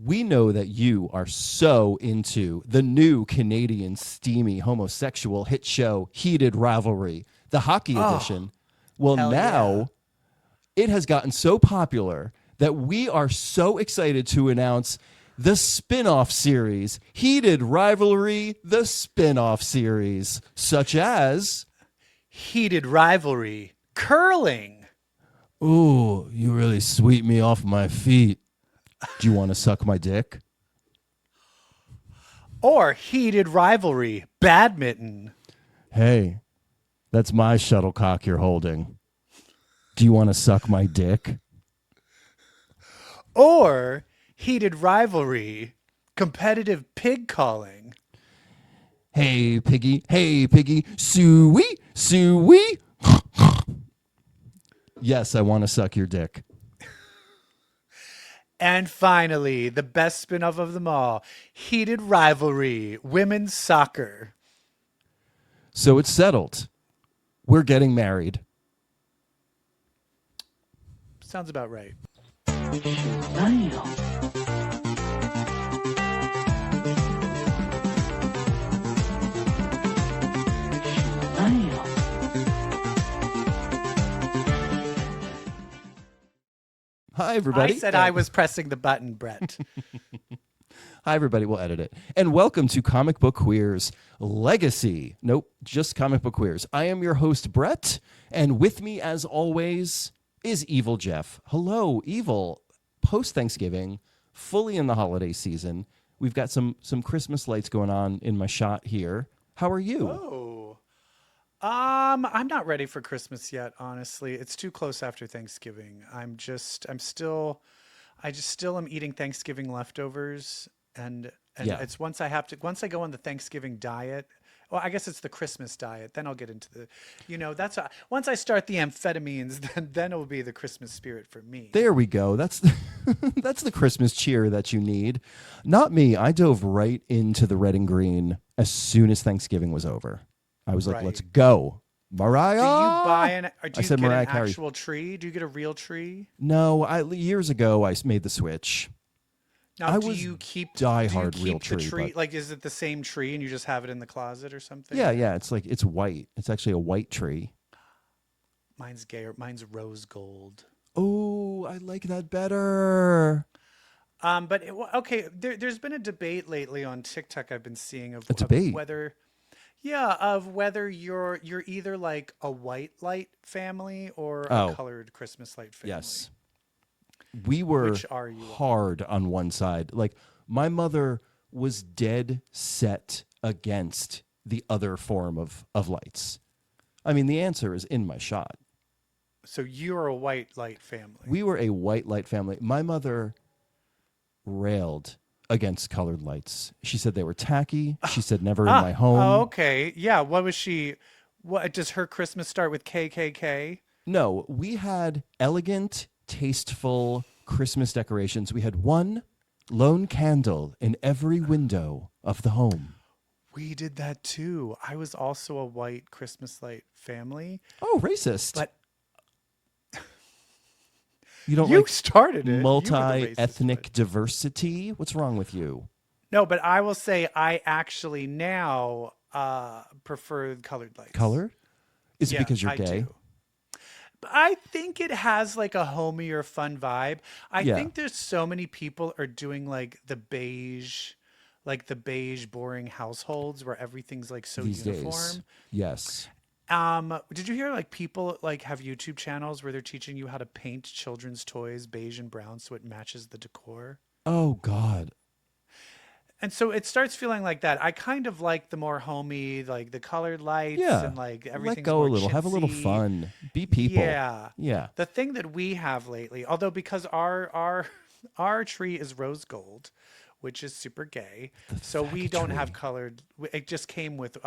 We know that you are so into the new Canadian steamy homosexual hit show, Heated Rivalry, the hockey edition. Well, now it has gotten so popular that we are so excited to announce the spin-off series, Heated Rivalry, the spin-off series, such as Heated Rivalry, Curling. Ooh, you really sweep me off my feet. Do you want to suck my dick? Or Heated Rivalry, Badminton. Hey, that's my shuttlecock you're holding. Do you want to suck my dick? Or Heated Rivalry, Competitive Pig Calling. Hey, piggy, suey, suey. Yes, I want to suck your dick. And finally, the best spin-off of them all, Heated Rivalry, Women's Soccer. So it's settled. We're getting married. Sounds about right. Hi, everybody. I said I was pressing the button, Brett. Hi, everybody. We'll edit it. And welcome to Comic Book Queers Legacy. Nope, just Comic Book Queers. I am your host, Brett, and with me, as always, is EvilJeff. Hello, Evil. Post-Thanksgiving, fully in the holiday season. We've got some Christmas lights going on in my shot here. How are you? Oh. I'm not ready for Christmas yet, honestly. It's too close after Thanksgiving. I still am eating Thanksgiving leftovers and it's once I go on the Thanksgiving diet. Well, I guess it's the Christmas diet. Then I'll get into the, once I start the amphetamines, then it will be the Christmas spirit for me. There we go. That's the Christmas cheer that you need. Not me. I dove right into the red and green as soon as Thanksgiving was over. I was like, let's go. Mariah. Do you buy an Carey. Actual tree? Do you get a real tree? No, years ago I made the switch. Now, do you keep real the tree? Like, is it the same tree and you just have it in the closet or something? Yeah. It's white. It's actually a white tree. Mine's gayer. Mine's rose gold. Oh, I like that better. There's been a debate lately on TikTok I've been seeing of whether you're either like a white light family or a colored Christmas light family. Yes. We were hard on one side. Like, my mother was dead set against the other form of lights. I mean, the answer is in my shot. So you're a white light family. We were a white light family. My mother railed against colored lights. She said they were tacky. She said never in my home. Oh, okay. Yeah. What was she? What does her Christmas start with? KKK? No, we had elegant, tasteful Christmas decorations. We had one lone candle in every window of the home. We did that too. I was also a white Christmas light family. Oh, racist. But you started it. Multi-ethnic diversity? What's wrong with you? No, but I will say I actually now prefer colored lights. Colored? Is it because you're gay? Do. I think it has like a homier, fun vibe. I think there's so many people are doing like the beige, boring households where everything's like so these uniform. Days. Yes. Did you hear like people like have YouTube channels where they're teaching you how to paint children's toys beige and brown so it matches the decor? Oh God. And so it starts feeling like that. I kind of like the more homey, like the colored lights and like everything. Let go a little, have a little fun, be people. Yeah. The thing that we have lately, although because our tree is rose gold, which is super gay, so we don't have colored. It just came with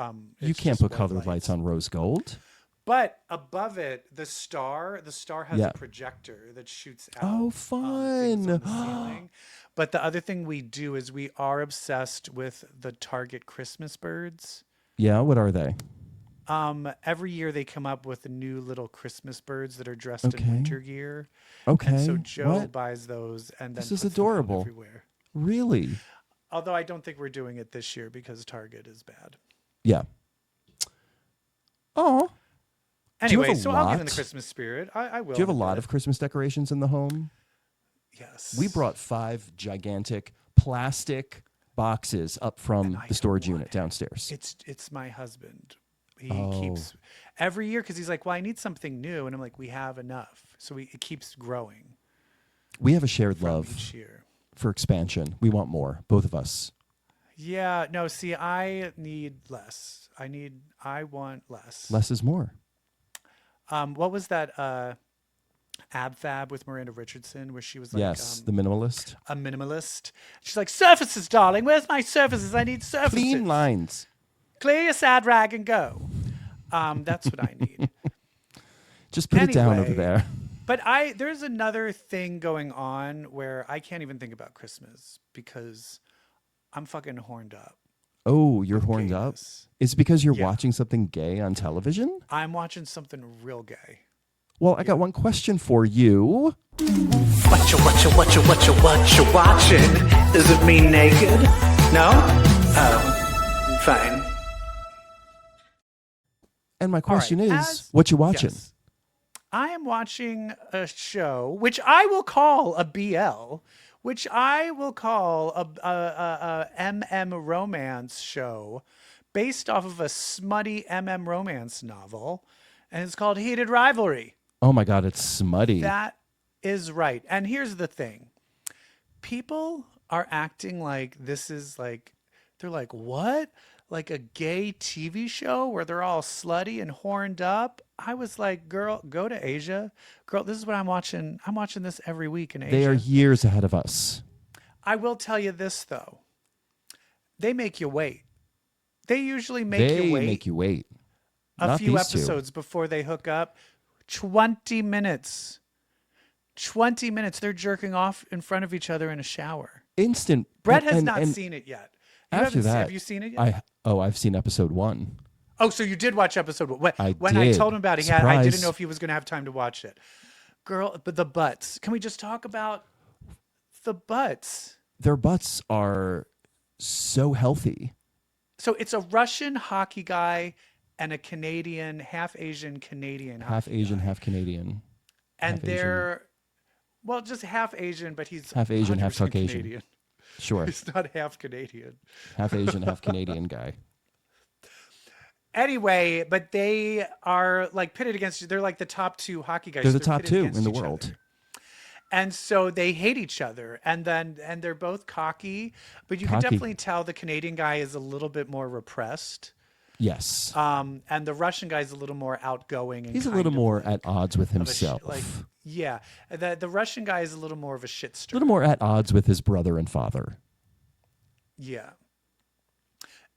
you can't put colored lights on rose gold. But above it, the star has a projector that shoots out. Oh, fun! On the ceiling. But the other thing we do is we are obsessed with the Target Christmas birds. Yeah, what are they? Every year they come up with new little Christmas birds that are dressed in winter gear. Okay. And so Joe buys those, and then this is adorable. Everywhere. Really? Although I don't think we're doing it this year because Target is bad. Yeah. Oh. Anyway, so I'll get in the Christmas spirit. I will. Do you have a lot of Christmas decorations in the home? Yes. We brought 5 gigantic plastic boxes up from the storage unit downstairs. It's my husband. He keeps every year because he's like, well, I need something new, and I'm like, we have enough, so it keeps growing. We have a shared love each year for expansion. We want more, both of us. Yeah. No. See, I need less. I want less. Less is more. What was that? Ab Fab with Miranda Richardson, where she was like, yes, the minimalist. A minimalist. She's like, surfaces, darling. Where's my surfaces? I need surfaces. Clean lines. Clear your sad rag and go. That's what I need. Just put it down over there. But there's another thing going on where I can't even think about Christmas because I'm fucking horned up. Oh, you're horned up? Is it because you're watching something gay on television? I'm watching something real gay. Well, I got one question for you. What you watching? Is it me naked? No? Oh, fine. And my question is, what you watching? Yes. I am watching a show, which I will call a BL, which I will call a MM romance show based off of a smutty MM romance novel, and it's called Heated Rivalry. Oh my God, it's smutty. That is right. And here's the thing. People are acting like this is like, they're like, what? Like a gay TV show where they're all slutty and horned up? I was like, girl, go to Asia. Girl, this is what I'm watching. I'm watching this every week in Asia. They are years ahead of us. I will tell you this, though. They make you wait. They usually make you wait. A few episodes before they hook up. 20 minutes. 20 minutes. They're jerking off in front of each other in a shower. Instant. Brett has not seen it yet. Have you seen it yet? I've seen episode 1. Oh, so you did watch episode 1. When I told him about it, I didn't know if he was going to have time to watch it. Girl, but the butts. Can we just talk about the butts? Their butts are so healthy. So it's a Russian hockey guy and a Canadian, half Asian Canadian. Half Asian, half Canadian. And they're, well, just half Asian, but he's half Asian, half Caucasian. Canadian. Sure. He's not half Canadian. Half Asian, half Canadian guy. Anyway, but they are like pitted against you. They're like the top 2 hockey guys. They're the top 2 in the world. Other. And so they hate each other. And they're both cocky, but you can definitely tell the Canadian guy is a little bit more repressed. Yes. And the Russian guy is a little more outgoing. And he's a little more at odds with himself. Yeah. The Russian guy is a little more of a shit stirrer. A little more at odds with his brother and father. Yeah.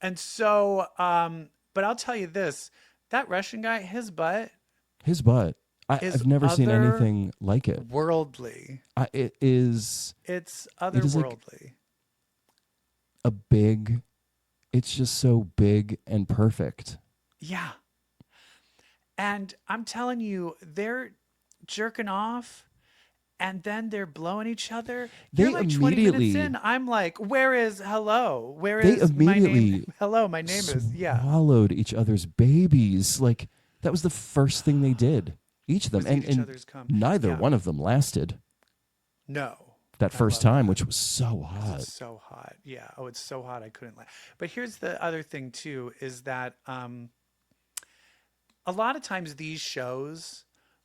And so, but I'll tell you this, that Russian guy, his butt. I've never seen anything like it. Worldly. It's otherworldly. It's just so big and perfect. Yeah. And I'm telling you, they're jerking off and then they're blowing each other. You're like 20 minutes in. I'm like, where is hello? Where is my name? Hello, my name is. Yeah. Swallowed each other's babies. Like that was the first thing they did. Each of them. And neither one of them lasted. No. That first time, which was so hot. It's so hot. Yeah. Oh, it's so hot. I couldn't laugh. But here's the other thing too, is that a lot of times these shows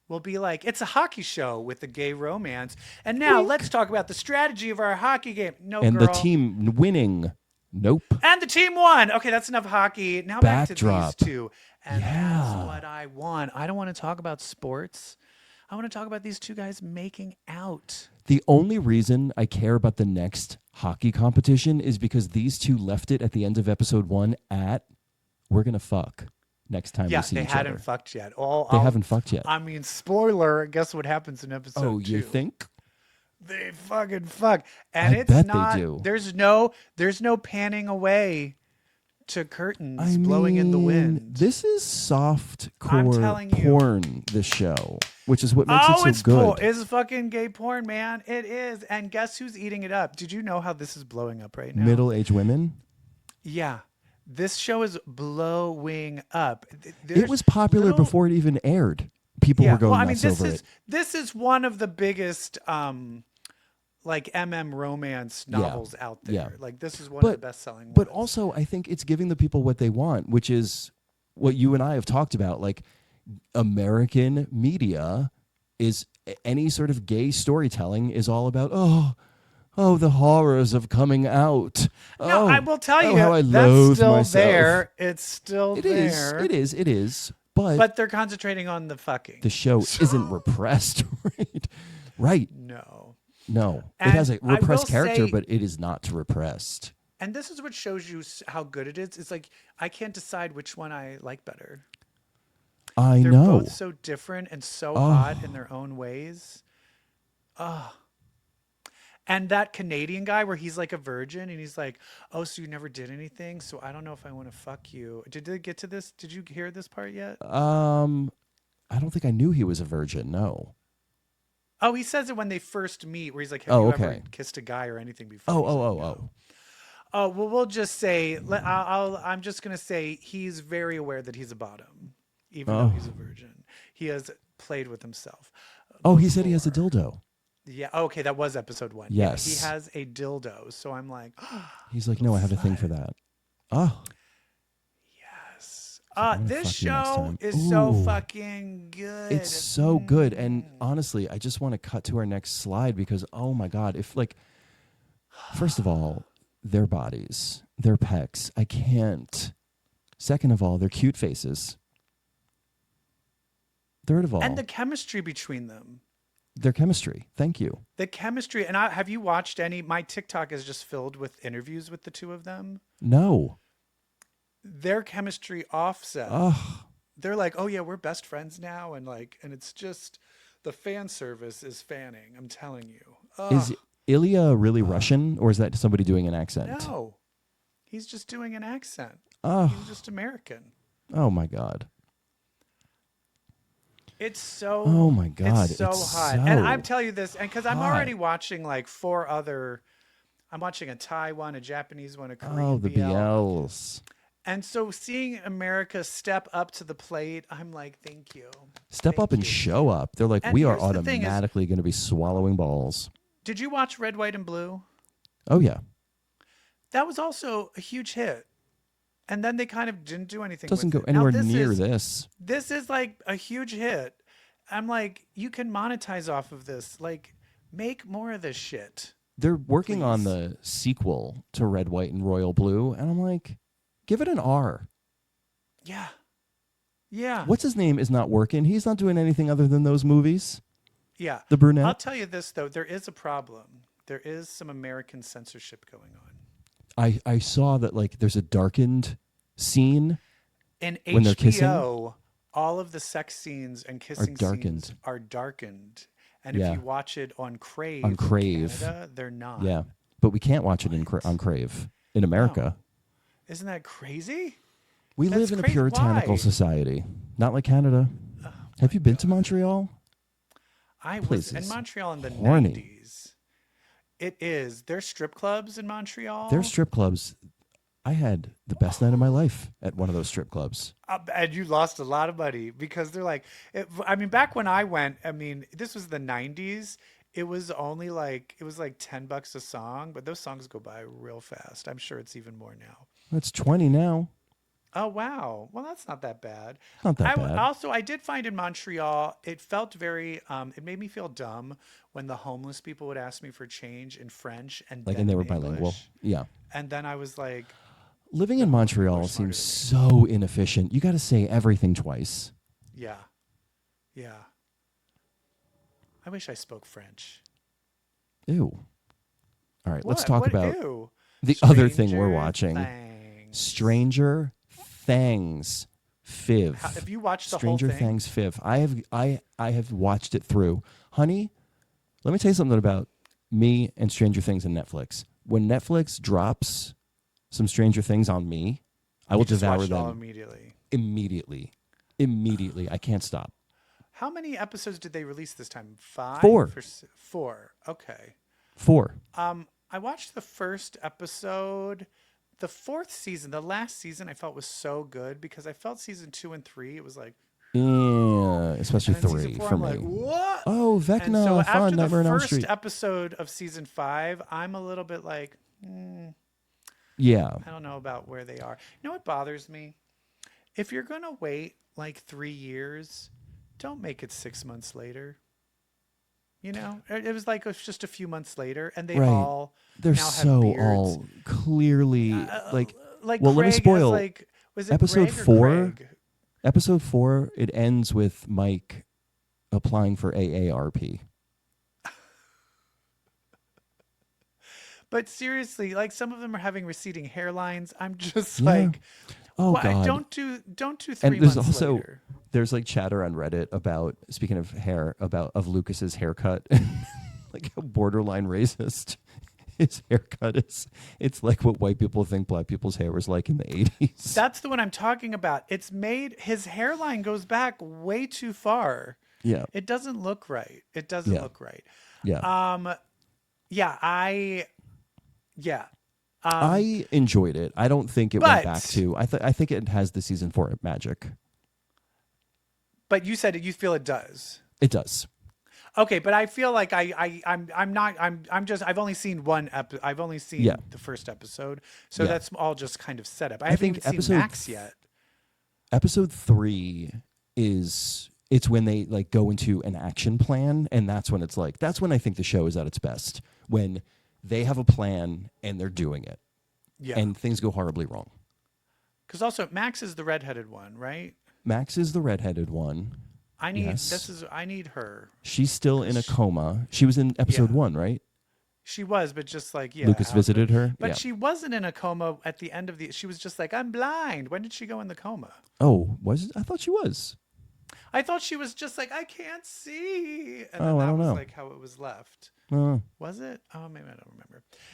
will be like, it's a hockey show with a gay romance. And now let's talk about the strategy of our hockey game. No, and girl. the team winning. Nope. And the team won. Okay, that's enough hockey. Now back to these two. And that's what I want. I don't want to talk about sports. I want to talk about these two guys making out. The only reason I care about the next hockey competition is because these two left it at the end of episode 1 at, we're going to fuck next time we see each other. Yeah, they hadn't fucked yet. They haven't fucked yet. I mean, spoiler, guess what happens in episode 2? Oh, you think? They fucking fuck. And I bet they do. There's no panning away to curtains blowing in the wind. This is soft core telling you. porn, this show, which is what makes it so good. It's fucking gay porn, man. It is. And guess who's eating it up? Did you know how this is blowing up right now? Middle-aged women? Yeah. This show is blowing up. It was popular before it even aired. People were going nuts over it. This is one of the biggest like romance novels out there. Yeah. Like this is one of the best-selling ones. But also, I think it's giving the people what they want, which is what you and I have talked about. Like American media is any sort of gay storytelling is all about the horrors of coming out. No, I will tell you, how I that's loathe still myself. there. It's still there. It is. But they're concentrating on the fucking. The show isn't repressed, right? Right. No. And it has a repressed character, but it is not repressed. And this is what shows you how good it is. It's like I can't decide which one I like better. They're both so different and so hot in their own ways. And that Canadian guy where he's like a virgin and he's like, oh, so you never did anything? So I don't know if I want to fuck you. Did they get to this? Did you hear this part yet? I don't think I knew he was a virgin. No. Oh, he says it when they first meet where he's like, have you ever kissed a guy or anything before? Oh, well, we'll just say, I'm just going to say he's very aware that he's a bottom, even though he's a virgin. He has played with himself. He said he has a dildo. Yeah. Okay. That was episode 1. Yes. Yeah, he has a dildo. So I'm like, he's like, no, I have a thing for that. Yes. This show is so fucking good. It's so good. And honestly, I just want to cut to our next slide because, oh my God, first of all, their bodies, their pecs, I can't. Second of all, their cute faces. Third of all. And the chemistry between them. Their chemistry. Thank you. The chemistry. And have you watched any? My TikTok is just filled with interviews with the two of them. No. Their chemistry offset. They're like, oh yeah, we're best friends now. And it's just the fan service is fanning. I'm telling you. Is Ilya really Russian or is that somebody doing an accent? No. He's just doing an accent. He's just American. Oh my God. It's so. Oh my God! It's so hot, and I'm telling you this, and because I'm already watching like 4 other. I'm watching a Thai one, a Japanese one, a Korean. The BLs. And so seeing America step up to the plate, I'm like, thank you. Step up and show up. They're like, we are automatically going to be swallowing balls. Did you watch Red, White, and Blue? Oh yeah. That was also a huge hit. And then they kind of didn't do anything. Doesn't go anywhere near this. This is like a huge hit. I'm like, you can monetize off of this. Like, make more of this shit. They're working on the sequel to Red, White, and Royal Blue, and I'm like, give it an R. Yeah. Yeah. What's his name is not working. He's not doing anything other than those movies. Yeah. The brunette. I'll tell you this though, there is a problem. There is some American censorship going on. I saw that there's a darkened scene in when HBO, they're kissing. All of the sex scenes and kissing scenes are darkened. And if you watch it on Crave, in Canada, they're not. Yeah, but we can't watch it on Crave in America. No. Isn't that crazy? We live in a puritanical society, not like Canada. Have you been to Montreal? I was in Montreal in the 90s. It is. There's strip clubs in Montreal. There's strip clubs. I had the best night of my life at one of those strip clubs. And you lost a lot of money because they're like, back when I went, this was the 90s. It was only it was like $10 a song, but those songs go by real fast. I'm sure it's even more now. It's 20 now. Oh, wow. Well, that's not that bad. Not that bad. Also, I did find in Montreal, it felt very, it made me feel dumb when the homeless people would ask me for change in French and they were bilingual. Yeah. And then I was like. Living in Montreal seems so inefficient. You got to say everything twice. Yeah. Yeah. I wish I spoke French. Ew. All right, let's talk about the Stranger other thing we're watching. Things. Stranger Things Fiv. Have you watched the Stranger whole thing? Things Fiv. I have watched it through. Honey, let me tell you something about me and Stranger Things and Netflix. When Netflix drops some Stranger Things on me, I will just devour watched it all them immediately. Immediately. I can't stop. How many episodes did they release this time? 5? 4. 4. Okay. 4. I watched the first episode. The 4th season, the last season, I felt was so good because I felt season 2 and 3. It was like, yeah, especially 3 4, for I'm me. like, what? Oh, Vecna, And so fun, after Nightmare on the Elm first Street. episode of season 5, I'm a little bit like, Yeah. I don't know about where they are. You know what bothers me? If you're going to wait like 3 years, don't make it 6 months later. You know, it was like just a few months later, and they all they're now so have beards. all clearly like. Like well, Craig let me spoil. has like, was it episode Greg or 4. Craig? Episode 4. It ends with Mike applying for AARP. But seriously, like some of them are having receding hairlines. I'm just like, oh god, don't do 3 and there's months also later. there's like chatter on Reddit about, speaking of hair, of Lucas's haircut, like how borderline racist his haircut is. It's like what white people think black people's hair was like in the 80s. That's the one I'm talking about. It's made, his hairline goes back way too far. Yeah, It doesn't look right. It doesn't look right. yeah. I enjoyed it. I don't think it went back to. I think it has the season 4 magic. But you said you feel it does. It does. Okay, but I feel like I've only seen I've only seen the first episode, so that's all just kind of set up. I haven't even seen Max yet. Episode 3 it's when they like go into an action plan, and that's when I think the show is at its best, when they have a plan and they're doing it, and things go horribly wrong. Because also Max is the redheaded one, right? Max is the redheaded one. I need her. She's still in a coma. She was in episode 1, right? She was, but just like Lucas visited her. But she wasn't in a coma at the end of she was just like, I'm blind. When did she go in the coma? Oh, was it? I thought she was. I thought she was just like, I can't see. And I don't know. Like how it was left. Was it? Oh, maybe I don't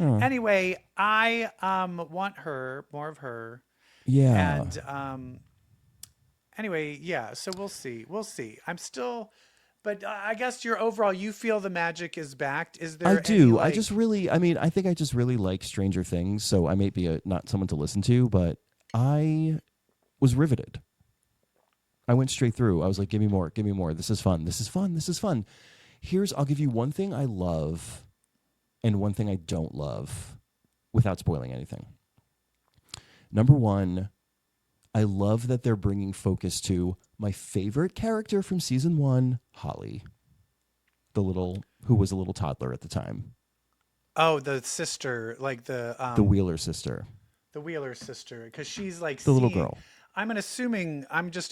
remember. Anyway, I want more of her. Yeah. And anyway, so we'll see. I'm still, but I guess you feel the magic is backed. Is there? I do. I think I just really like Stranger Things, so I may be not someone to listen to, but I was riveted. I went straight through. I was like, give me more. This is fun. I'll give you one thing I love and one thing I don't love without spoiling anything. Number 1, I love that they're bringing focus to my favorite character from season 1, Holly, who was a little toddler at the time. Oh, the sister, like the Wheeler sister. The Wheeler sister, because she's like the little girl. I'm just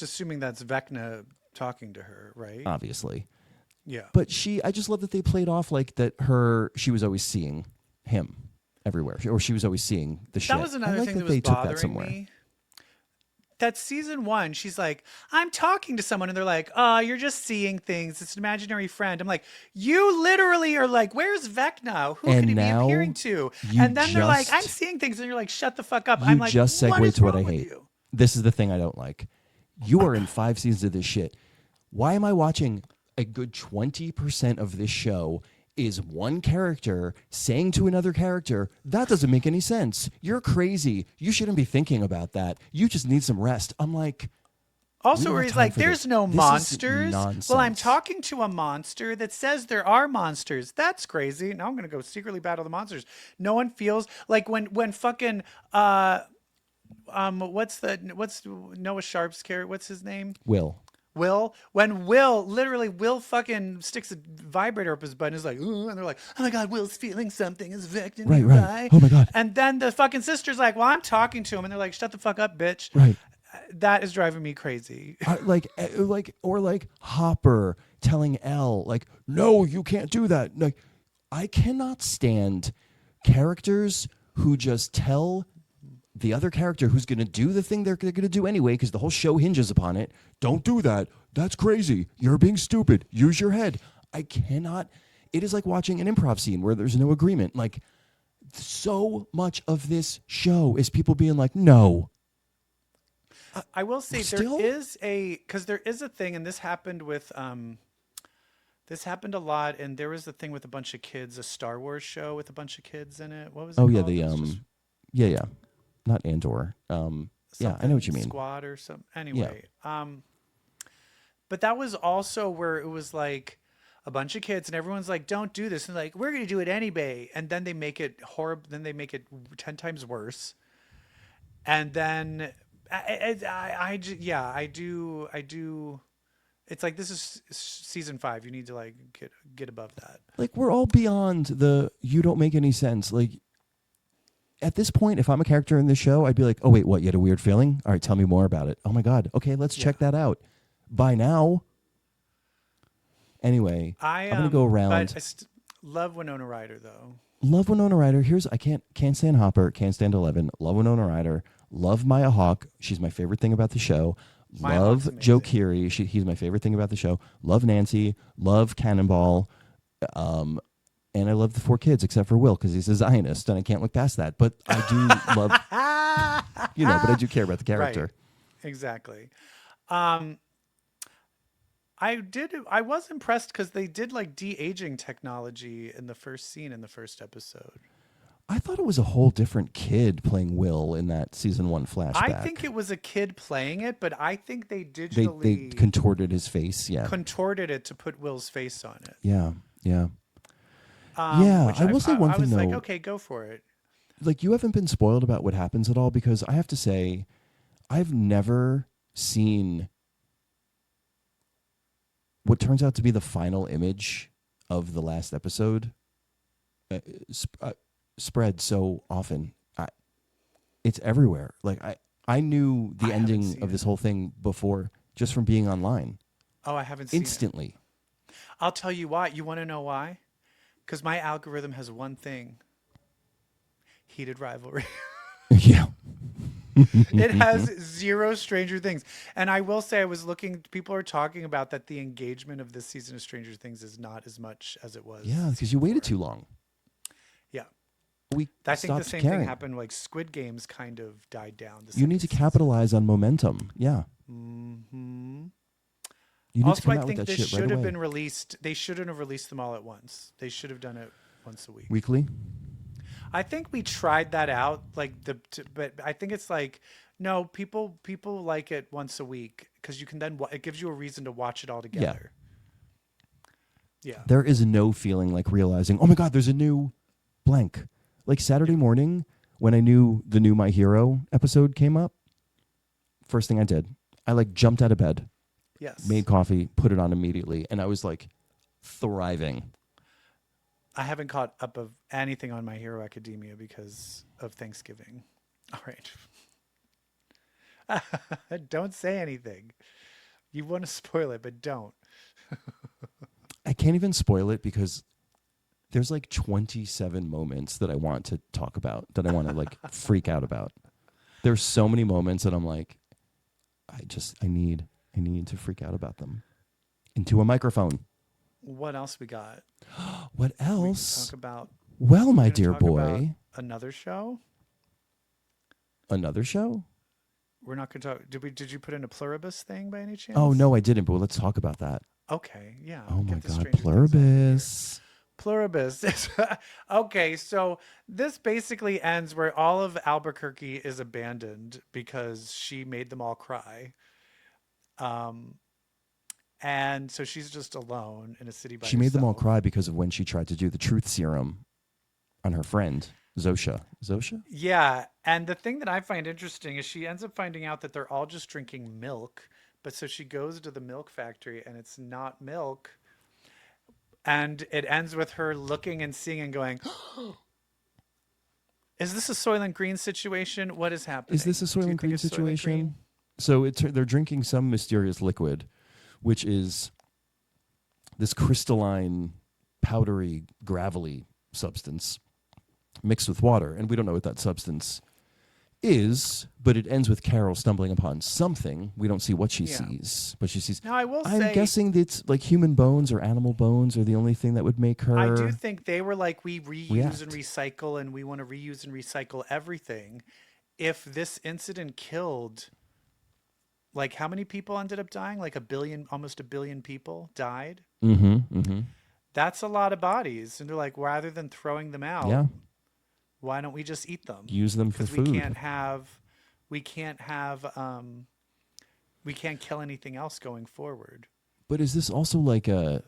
assuming that's Vecna talking to her, right? Obviously. Yeah. But I just love that they played off like that she was always seeing him everywhere, or she was always seeing the shit. That was another thing that was bothering me. That season 1, she's like, I'm talking to someone, and they're like, oh, you're just seeing things. It's an imaginary friend. I'm like, you literally are like, where's Vecna? Who could he be appearing to? And then they're like, I'm seeing things, and you're like, shut the fuck up. I'm like, just segued what is to what I wrong with hate. you? This is the thing I don't like. You are in 5 seasons of this shit. Why am I watching a good 20% of this show is one character saying to another character, that doesn't make any sense. You're crazy. You shouldn't be thinking about that. You just need some rest. I'm like... Also, where he's like, there's no monsters. Well, I'm talking to a monster that says there are monsters. That's crazy. Now I'm going to go secretly battle the monsters. No one feels like when fucking... what's Noah Sharp's character? What's his name? Will. When Will fucking sticks a vibrator up his butt and is like, ooh, and they're like, oh my God, Will's feeling something. Is Vecna right? Oh my God. And then the fucking sister's like, well, I'm talking to him, and they're like, shut the fuck up, bitch. Right. That is driving me crazy. Like Hopper telling Elle, like, no, you can't do that. Like, I cannot stand characters who just tell the other character who's going to do the thing they're going to do anyway, because the whole show hinges upon it. Don't do that. That's crazy. You're being stupid. Use your head. I cannot. It is like watching an improv scene where there's no agreement. Like, so much of this show is people being like, no, I will say Still? because there is a thing, and this happened with this happened a lot, and there was a thing with a bunch of kids, a Star Wars show with a bunch of kids in it. What was it Oh yeah, called? It was just yeah, not Andor. Yeah, I know what you something mean. Squad or something. Yeah. Anyway, but that was also where it was like a bunch of kids, and everyone's like, "Don't do this," and like, "We're gonna do it anyway," and then they make it horrible. Then they make it 10 times worse, and then I do. It's like this is season 5. You need to like get above that. Like we're all beyond the you don't make any sense. Like at this point, if I'm a character in the show, I'd be like, oh wait, what? You had a weird feeling? All right, tell me more about it. Oh my god. Okay, let's check that out. By now. Anyway, I'm gonna go around. But love Winona Ryder though. Love Winona Ryder. I can't stand Hopper. Can't stand 11. Love Winona Ryder. Love Maya Hawke. She's my favorite thing about the show. Love Joe Keery. He's my favorite thing about the show. Love Nancy. Love Cannonball. And I love the 4 kids except for Will because he's a Zionist and I can't look past that. But I do love, but I do care about the character. Right. Exactly. I was impressed because they did like de-aging technology in the first scene in the first episode. I thought it was a whole different kid playing Will in that season 1 flashback. I think it was a kid playing it, but I think they digitally they contorted his face. Yeah, contorted it to put Will's face on it. Yeah. I will say one thing though. I was like, okay, go for it. Like you haven't been spoiled about what happens at all because I have to say, I've never seen what turns out to be the final image of the last episode spread so often. It's everywhere. Like I knew the ending of this whole thing before just from being online. Oh, I haven't seen instantly. It. I'll tell you why. You want to know why? Because my algorithm has one thing: heated rivalry. Yeah. It has 0 Stranger Things. And I will say, I was looking, people are talking about that the engagement of this season of Stranger Things is not as much as it was. Yeah, because you waited too long. Yeah. I think the same thing happened, like Squid Games kind of died down. You need to capitalize on momentum. Yeah. Mm-hmm. You need also, to come I out think with that this shit right should have away. been released. They shouldn't have released them all at once. They should have done it once a week. Weekly? I think we tried that out, but I think it's like, no, people like it once a week because you can then it gives you a reason to watch it all together. Yeah. There is no feeling like realizing, oh my god, there's a new blank. Like Saturday morning when I knew the new My Hero episode came up, first thing I did, I like jumped out of bed. Yes. Made coffee, put it on immediately, and I was like thriving. I haven't caught up of anything on My Hero Academia because of Thanksgiving. All right. Don't say anything. You want to spoil it, but don't. I can't even spoil it because there's like 27 moments that I want to talk about, that I want to like freak out about. There's so many moments that I'm like, I need to freak out about them into a microphone. What else we got? What else? Talk about. Well, my dear boy. Another show? Another show? We're not going to talk. Did you put in a Pluribus thing by any chance? Oh, no, I didn't, but let's talk about that. Okay, yeah. Oh my God, Pluribus. Pluribus. Okay, so this basically ends where all of Albuquerque is abandoned because she made them all cry. And so she's just alone in a city by herself. She made them all cry because of when she tried to do the truth serum on her friend, Zosha. Zosha? Yeah, and the thing that I find interesting is she ends up finding out that they're all just drinking milk. But so she goes to the milk factory and it's not milk. And it ends with her looking and seeing and going, is this a Soylent Green situation? What is happening? Is this a Soylent Green situation? So they're drinking some mysterious liquid, which is this crystalline, powdery, gravelly substance mixed with water. And we don't know what that substance is, but it ends with Carol stumbling upon something. We don't see what she sees, but she sees. Now, I'm guessing that it's like human bones or animal bones are the only thing that would make her. I do think they were like, we reuse and recycle, and we want to reuse and recycle everything. If this incident killed like how many people ended up dying? Like almost a billion people died. That's a lot of bodies. And they're like, rather than throwing them out, Yeah. why don't we just eat them? Use them for food. We can't kill anything else going forward. But is this also like a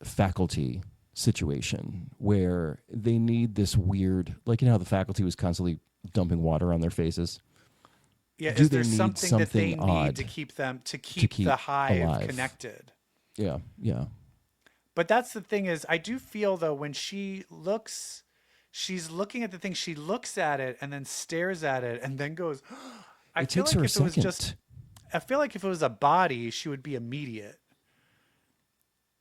faculty situation where they need this weird, like, you know how the faculty was constantly dumping water on their faces? Yeah, Do is there they need something that they odd need to keep the hive alive? connected? Yeah, yeah. But that's the thing is, I do feel though when she's looking at the thing, she looks at it and then stares at it and then goes. I feel like if it was just, I feel like if it was a body, she would be immediate.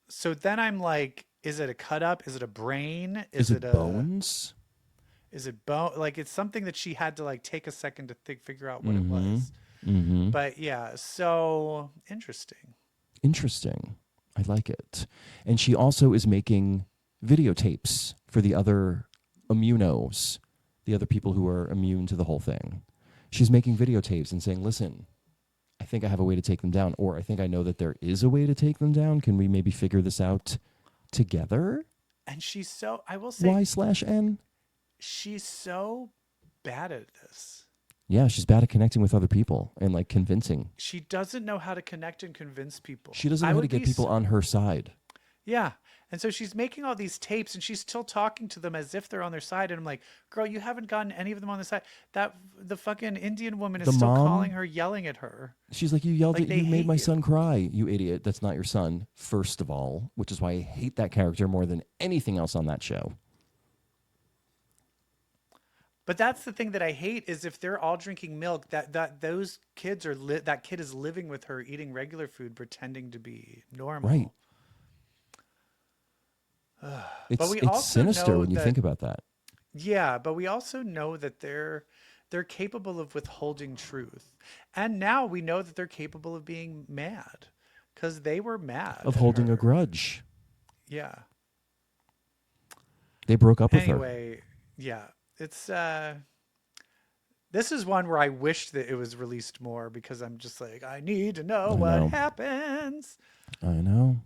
So then I'm like, is it a cut up? Is it a brain? Is it bones? Is it bone? Like it's something that she had to like take a second to figure out what it was. But yeah, so interesting. Interesting. I like it. And she also is making videotapes for the other immunos, the other people who are immune to the whole thing. She's making videotapes and saying, listen, I think I have a way to take them down, or I think I know that there is a way to take them down. Can we maybe figure this out together? And she's so, I will say, Y/N? She's so bad at this. Yeah, she's bad at connecting with other people and like convincing. She doesn't know how to connect and convince people. She doesn't know how to get people on her side. Yeah. And so she's making all these tapes and she's still talking to them as if they're on their side. And I'm like, girl, you haven't gotten any of them on the side. The fucking Indian woman is still calling her, yelling at her. She's like, you made my son cry, you idiot. That's not your son, first of all, which is why I hate that character more than anything else on that show. But that's the thing that I hate is if they're all drinking milk, that those kids are that kid is living with her, eating regular food, pretending to be normal. Right. It's sinister when you think about that. Yeah, but we also know that they're capable of withholding truth, and now we know that they're capable of being mad because they were mad of holding a grudge. Yeah. They broke up with her. Anyway, yeah. It's this is one where I wish that it was released more because I'm just like, I need to know what happens. I know.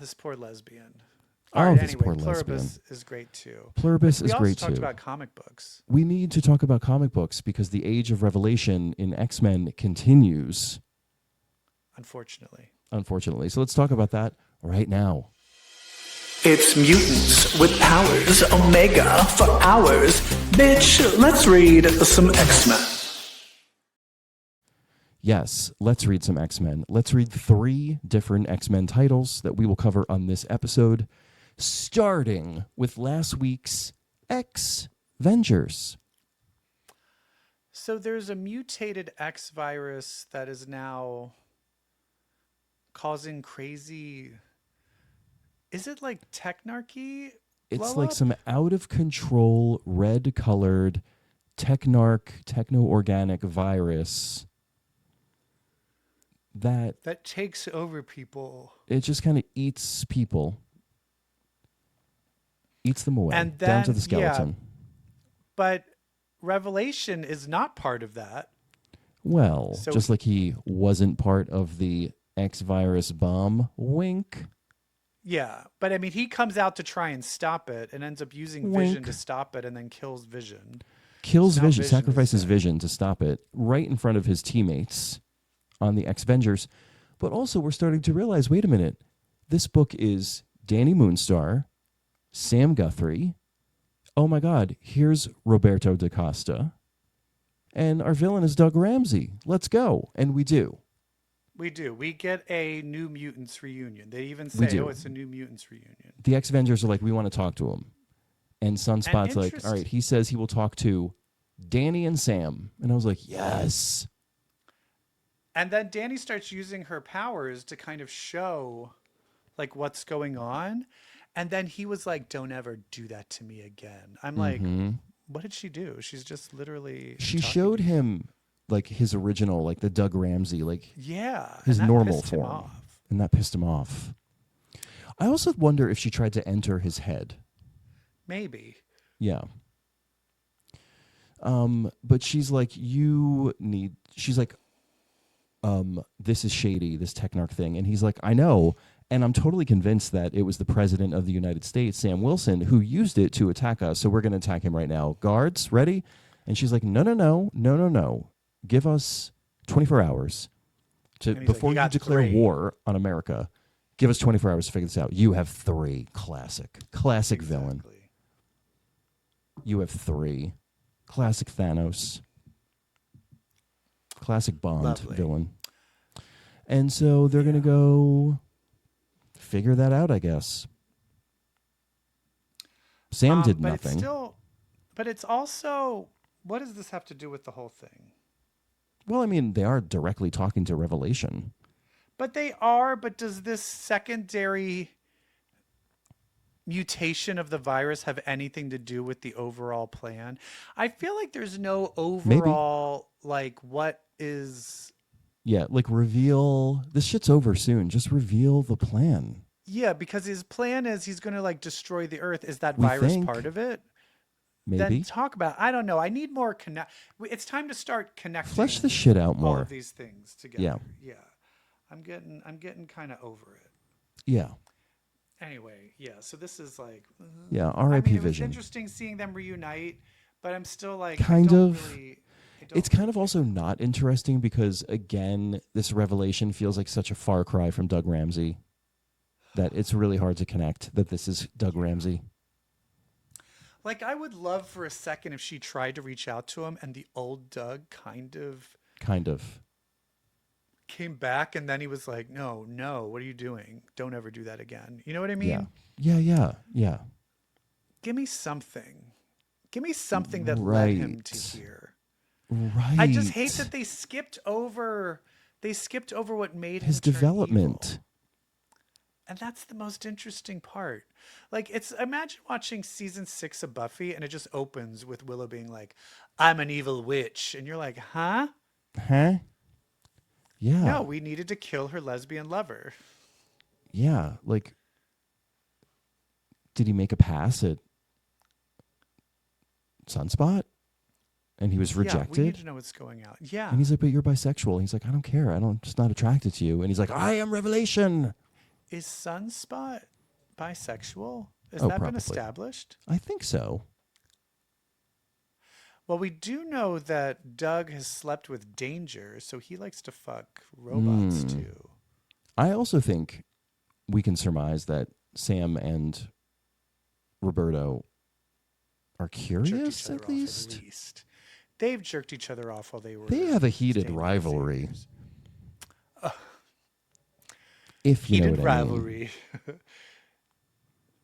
This poor lesbian. This poor lesbian. Pluribus is great too. Pluribus is great too. We also talked about comic books. We need to talk about comic books because the age of revelation in X-Men continues. Unfortunately. So let's talk about that right now. It's mutants with powers, Omega for hours. Bitch, let's read some X-Men. Yes, let's read some X-Men. Let's read 3 different X-Men titles that we will cover on this episode, starting with last week's X-Vengers. So there's a mutated X virus that is now causing crazy... Is it like technarchy? It's like some out-of-control, red-colored techno-organic virus that takes over people. It just kind of eats people. Eats them away, and then, down to the skeleton. Yeah, but Revelation is not part of that. Well, just like he wasn't part of the X-virus bomb, wink. Yeah, but I mean, he comes out to try and stop it and ends up using Vision to stop it and then kills Vision. Kills Vision, sacrifices Vision to stop it right in front of his teammates on the X-Vengers. But also we're starting to realize, wait a minute, this book is Danny Moonstar, Sam Guthrie. Oh my God, here's Roberto da Costa. And our villain is Doug Ramsey. Let's go. And we do. We do. We get a New Mutants reunion. They even say, oh, it's a New Mutants reunion. The X-Vengers are like, we want to talk to him. And Sunspot's like, all right, he says he will talk to Danny and Sam. And I was like, yes. And then Danny starts using her powers to kind of show like what's going on. And then he was like, don't ever do that to me again. I'm like, what did she do? She's just literally... She showed him... like his original, like the Doug Ramsey, like his normal form. And that pissed him off. I also wonder if she tried to enter his head. Maybe. Yeah. But she's like, she's like, this is shady, this Technarch thing. And he's like, I know. And I'm totally convinced that it was the president of the United States, Sam Wilson, who used it to attack us. So we're going to attack him right now. Guards, ready? And she's like, no. Give us 24 hours before you declare war on America. Give us 24 hours to figure this out. You have 3. Classic villain. You have 3. Classic Thanos. Classic Bond villain. And so they're going to go figure that out, I guess. Sam did nothing. But it's also, what does this have to do with the whole thing? Well, I mean, they are directly talking to Revelation. But does this secondary mutation of the virus have anything to do with the overall plan? I feel like there's no overall, what is... Yeah, reveal... This shit's over soon. Just reveal the plan. Yeah, because his plan is he's going to, destroy the Earth. Is that virus part of it? Maybe. Then talk about... I don't know. I need more... It's time to start connecting... Flesh the shit out more. All of these things together. Yeah. I'm getting kind of over it. Yeah. Anyway, yeah. So this is yeah. R.I.P. Vision. It was interesting seeing them reunite, but I'm still It's kind of also not interesting because again, this Revelation feels like such a far cry from Doug Ramsey that it's really hard to connect that this is Doug Ramsey. I would love for a second if she tried to reach out to him and the old Doug kind of came back and then he was like, no, what are you doing? Don't ever do that again. You know what I mean? Yeah. Give me something that led him to here. Right. I just hate that they skipped over what made his him development. Evil. And that's the most interesting part. Imagine watching season 6 of Buffy and it just opens with Willow being like, I'm an evil witch. And you're like, huh? Yeah. No, we needed to kill her lesbian lover. Yeah. Did he make a pass at Sunspot? And he was rejected? Yeah, we need to know what's going on. Yeah. And he's like, but you're bisexual. He's like, I don't care. I'm just not attracted to you. And he's like, I am Revelation. Is Sunspot bisexual? Has that probably been established? I think so. Well, we do know that Doug has slept with Danger, so he likes to fuck robots too. I also think we can surmise that Sam and Roberto are curious, at least. They've jerked each other off while they were... They have a heated rivalry. If you know what rivalry. I mean.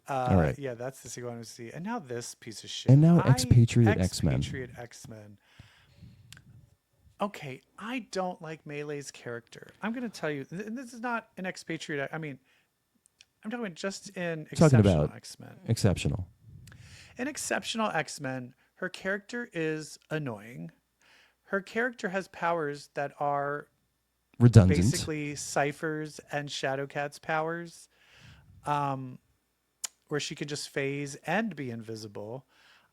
All right. Yeah, that's the thing I want to see. And now this piece of shit. And now Expatriate X-Men. Expatriate X-Men. Okay, I don't like Melee's character. I'm going to tell you, and this is not an Expatriate... I mean, I'm talking about just in Exceptional X-Men. Exceptional. In Exceptional X-Men, her character is annoying. Her character has powers that are... redundant. Basically Cypher's and Shadowcat's powers. Where she could just phase and be invisible.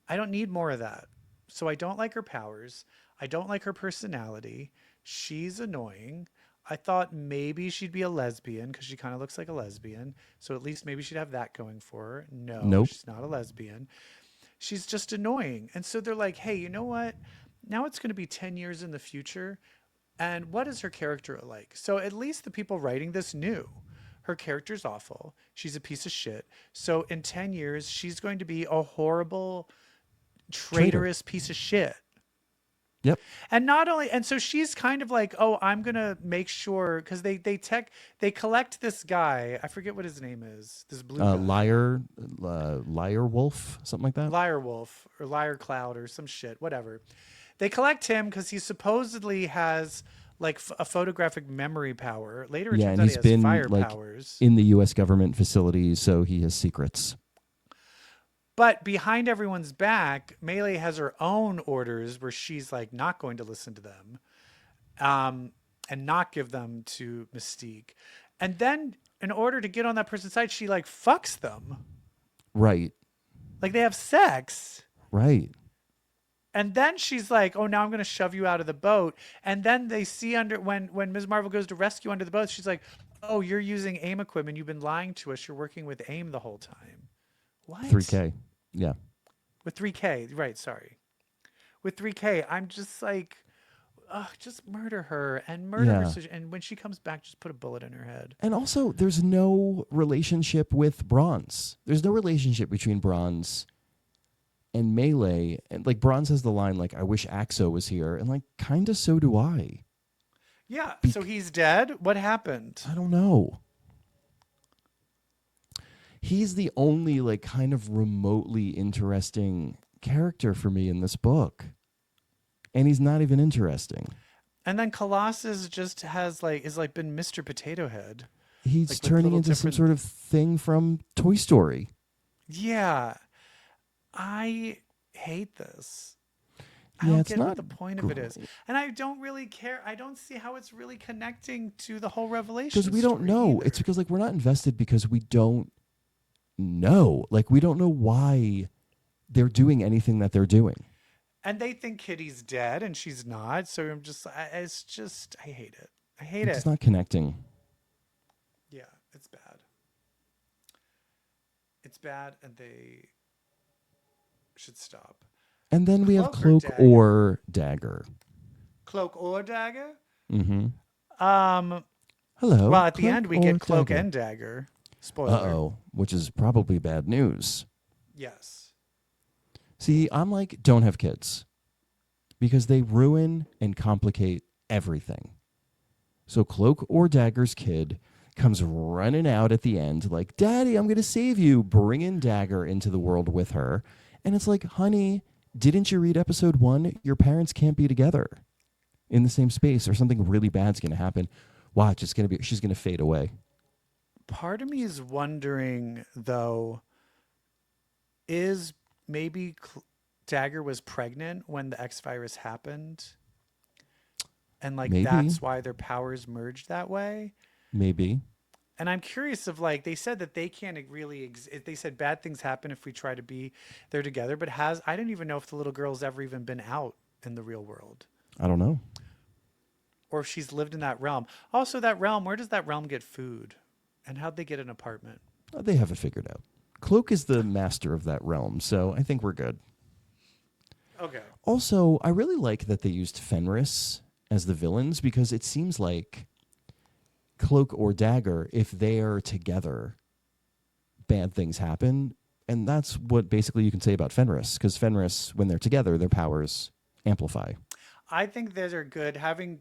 I don't need more of that. So I don't like her powers. I don't like her personality. She's annoying. I thought maybe she'd be a lesbian because she kind of looks like a lesbian. So at least maybe she'd have that going for her. Nope. She's not a lesbian. She's just annoying. And so they're like, hey, you know what? Now it's going to be 10 years in the future. And what is her character like? So at least the people writing this knew. Her character's awful. She's a piece of shit. So in 10 years, she's going to be a horrible, traitorous piece of shit. Yep. And not only, and so she's kind of like, oh, I'm going to make sure, because they collect this guy. I forget what his name is. This blue guy. Liar Wolf, something like that. Liar Wolf or Liar Cloud or some shit, whatever. They collect him because he supposedly has a photographic memory power. Later it turns out he has fire powers. In the U.S. government facilities, so he has secrets. But behind everyone's back, Melee has her own orders where she's not going to listen to them and not give them to Mystique. And then in order to get on that person's side, she fucks them. Right. They have sex. Right. And then she's like, "Oh, now I'm going to shove you out of the boat." And then they see when Ms. Marvel goes to rescue under the boat, she's like, "Oh, you're using AIM equipment. You've been lying to us. You're working with AIM the whole time." What? 3K. Yeah. With 3K, right? Sorry. With 3K, I'm just like, just murder her and murder her. And when she comes back, just put a bullet in her head. And also, there's no relationship with Bronze. There's no relationship between Bronze and Melee. And like Bronze has the line like, "I wish Axo was here," and like, kind of so do I. Yeah. So he's dead. What happened? I don't know. He's the only like kind of remotely interesting character for me in this book. And he's not even interesting. And then Colossus just is been Mr. Potato Head. He's like turning into some sort of thing from Toy Story. Yeah. I hate this. I Yeah, don't it's get not what the point of it is. And I don't really care. I don't see how it's really connecting to the whole Revelation. Because we don't know. Either. It's because like we're not invested because we don't know. Like we don't know why they're doing anything that they're doing. And they think Kitty's dead and she's not. So I'm just, I hate it. I hate it. It's not connecting. Yeah, it's bad. It's bad and they should stop. And then we have Cloak Cloak or Dagger. Cloak or Dagger? Mm-hmm. Hello. Well, at the end we get Cloak Dagger. and Dagger. Spoiler. Uh-oh, which is probably bad news. Yes. See, I'm like, don't have kids. Because they ruin and complicate everything. So Cloak or Dagger's kid comes running out at the end like, "Daddy, I'm going to save you," bringing Dagger into the world with her. And it's like, honey, didn't you read episode 1? Your parents can't be together in the same space or something really bad's going to happen. Watch, she's going to fade away. Part of me is wondering, though, is maybe Dagger was pregnant when the X virus happened? And like Maybe. That's why their powers merged that way? Maybe. And I'm curious of like, they said that they can't really, they said bad things happen if we try to be there together, but I don't even know if the little girl's ever even been out in the real world. I don't know. Or if she's lived in that realm. Also, that realm, where does that realm get food? And how'd they get an apartment? They have it figured out. Cloak is the master of that realm, so I think we're good. Okay. Also, I really like that they used Fenris as the villains because it seems like Cloak or Dagger, if they are together, bad things happen. And that's what basically you can say about Fenris, because Fenris, when they're together, their powers amplify. I think those are good. Having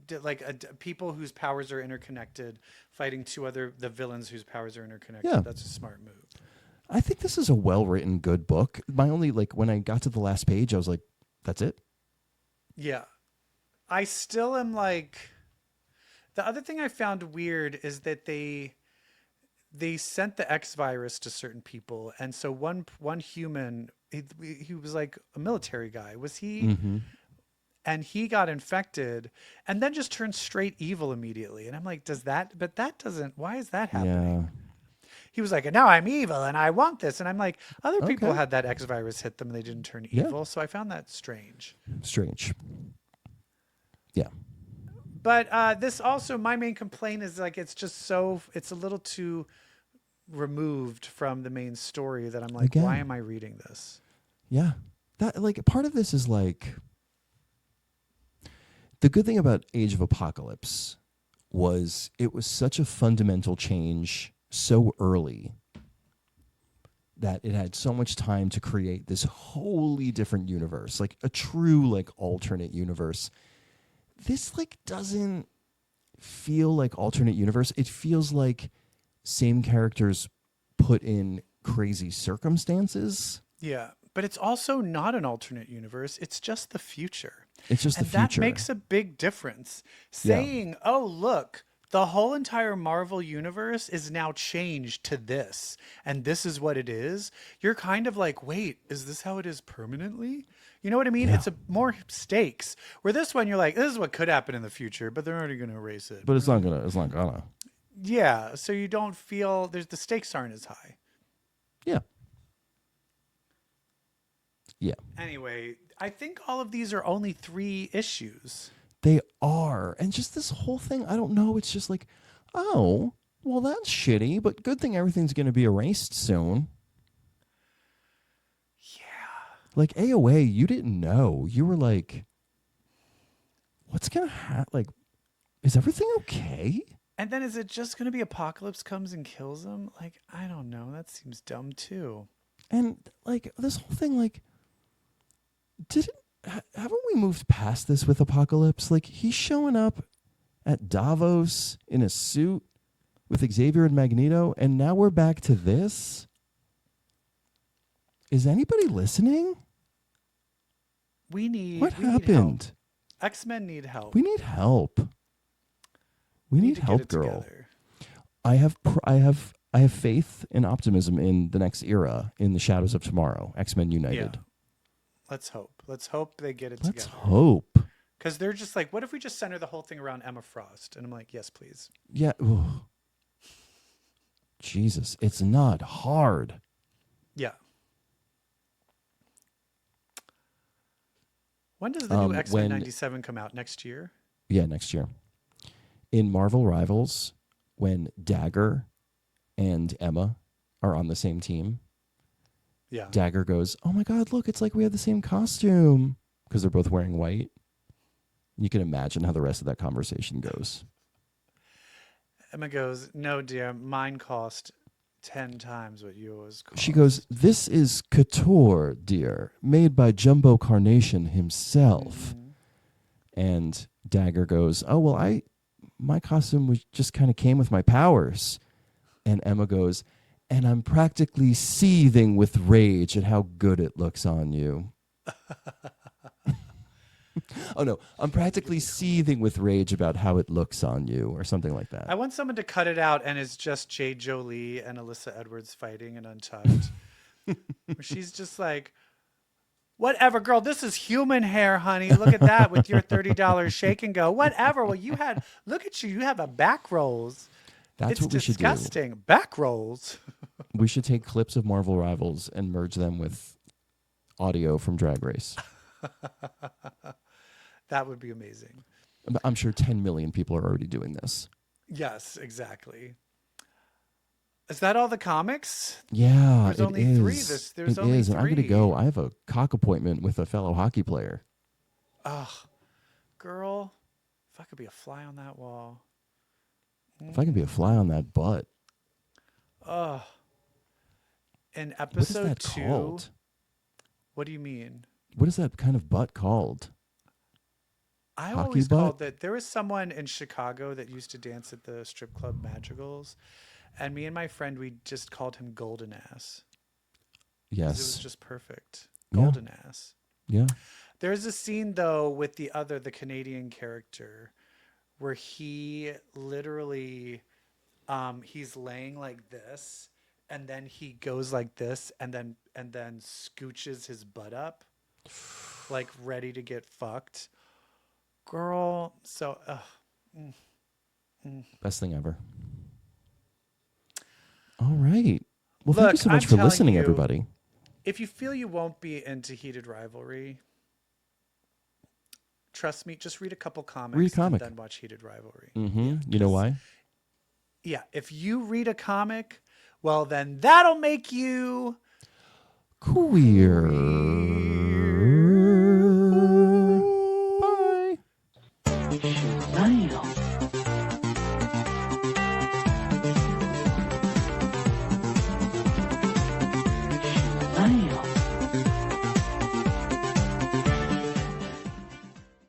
people whose powers are interconnected fighting the villains whose powers are interconnected. Yeah. That's a smart move. I think this is a well-written, good book. My only, when I got to the last page, I was like, that's it? Yeah. I still am like... The other thing I found weird is that they sent the X virus to certain people. And so one human, he was like a military guy. Was he? Mm-hmm. And he got infected and then just turned straight evil immediately. And I'm like, why is that happening? Yeah. He was like, and now I'm evil and I want this. And I'm like, other people had that X virus hit them and they didn't turn evil. So I found that strange. Yeah. But this also, my main complaint is like, it's a little too removed from the main story that I'm like, why am I reading this? Yeah. That part of this is like, the good thing about Age of Apocalypse was it was such a fundamental change so early that it had so much time to create this wholly different universe, like a true alternate universe. This doesn't feel like alternate universe. It feels like same characters put in crazy circumstances. Yeah, but it's also not an alternate universe. It's just the future. It's just the future. And that makes a big difference. Saying, oh, look, the whole entire Marvel universe is now changed to this, and this is what it is. You're kind of like, wait, is this how it is permanently? You know what I mean? Yeah. It's more stakes. Where this one, you're like, this is what could happen in the future, but they're already going to erase it. But it's not gonna. Yeah, so you don't feel the stakes aren't as high. Yeah. Yeah. Anyway, I think all of these are only 3 issues. They are. And just this whole thing, I don't know. It's just like, oh, well, that's shitty, but good thing everything's going to be erased soon. Yeah. Like AOA, you didn't know. You were like, what's going to happen? Like, is everything okay? And then is it just going to be Apocalypse comes and kills him? Like, I don't know. That seems dumb too. And like this whole thing, like, haven't we moved past this with Apocalypse? Like, he's showing up at Davos in a suit with Xavier and Magneto, and now we're back to this? Is anybody listening? We need What we happened? Need help. X-Men need help. We need help. We need to help, get it girl. together. I have faith and optimism in the next era, in the Shadows of Tomorrow, X-Men United. Yeah. Let's hope. Let's hope they get it Let's together. hope. Because they're just like, what if we just center the whole thing around Emma Frost? And I'm like, yes, please. Yeah. Ugh. Jesus, it's not hard. Yeah. When does the new X-Men when- 97 come out? Next year? Yeah, next year. In Marvel Rivals, when Dagger and Emma are on the same team, Yeah. Dagger goes, "Oh my God, look, it's like we have the same costume," because they're both wearing white. You can imagine how the rest of that conversation goes. Emma goes, no, dear, mine cost 10 times what yours cost. She goes, "This is Couture, dear, made by Jumbo Carnation himself." Mhm. And Dagger goes, "Oh, well, my costume was just kind of came with my powers." And Emma goes, "And I'm practically seething with rage at how good it looks on you." Oh, no, "I'm practically seething with rage about how it looks on you," or something like that. I want someone to cut it out and it's just Jay Jolie and Alyssa Edwards fighting in Untucked. Where she's just like, whatever, girl, this is human hair, honey. Look at that with your $30 shake and go. Whatever. Well, look at you. You have a back rolls. That's It's what we should do. disgusting. Back rolls. We should take clips of Marvel Rivals and merge them with audio from Drag Race. That would be amazing. I'm sure 10 million people are already doing this. Yes, exactly. Is that all the comics? Yeah, There's it only is. 3. There's It only is, and I'm going to 3. go. I have a cock appointment with a fellow hockey player. Ugh, girl, if I could be a fly on that wall. If I can be a fly on that butt. Ugh. In What is episode that 2, called? what do you mean? What is that kind of butt called? I Hockey always butt? called that. There was someone in Chicago that used to dance at the strip club Madrigals, and me and my friend, we just called him Golden Ass. 'Cause it was Yes. just perfect. Yeah. Golden Ass. Yeah. There's a scene though with the Canadian character where he literally he's laying like this and then he goes like this and then scooches his butt up like ready to get fucked. Girl, so Best thing ever. All right. Well, thank you Look, so much I'm for telling listening, you, everybody. if you feel you won't be into Heated Rivalry, trust me, just read a couple comics Read a comic. and then watch Heated Rivalry. Mm-hmm. You know why? Yeah, if you read a comic, well, then that'll make you Queer. Bye.